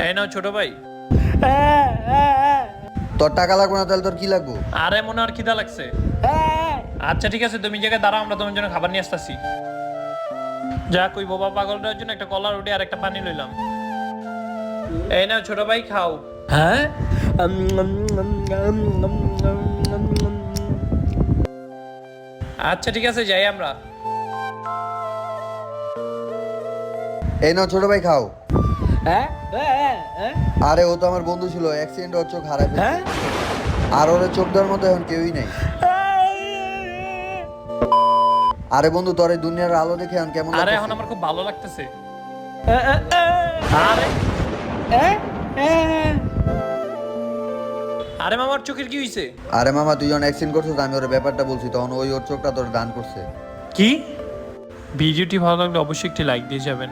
এই নাও ছোট ভাই। তোর টাকা লাগবে না, তাহলে তোর কি লাগবো? আরে মনে আর খিদা লাগছে। আচ্ছা ঠিক আছে, তুমি জায়গায় দাঁড়াও, আমরা তোমার জন্য খাবার নিয়ে আসতেছি। যাক, ওই বোবা পাগলটার জন্য একটা কলা রুটি আর একটা পানি লইলাম। এই নাও ছোট ভাই, খাও। হ্যাঁ, আচ্ছা ঠিক আছে, যাই আমরা। এই নাও ছোট ভাই, খাও। আরে ও তো আমার বন্ধু ছিল, অ্যাক্সিডেন্ট ওর চোখ হারাই ফেলছে। আর ওর চোখ দেওয়ার মতো এখন কেউই নেই। আরে বন্ধু, তোর এই দুনিয়ার আলো দেখে এখন কেমন আরে লাগতেছে? এখন আমার খুব ভালো লাগতেছে। আরে আরে মামার চোখের কি হইছে? আরে মামা, তুই যখন অ্যাক্সিডেন্ট করছিস আমি ওর ব্যাপারটা বলছি, তখন ওই ওর চোখটা তোর দান করছে। কি? ভিডিওটি ভালো লাগলে অবশ্যই একটি লাইক দিয়ে যাবেন।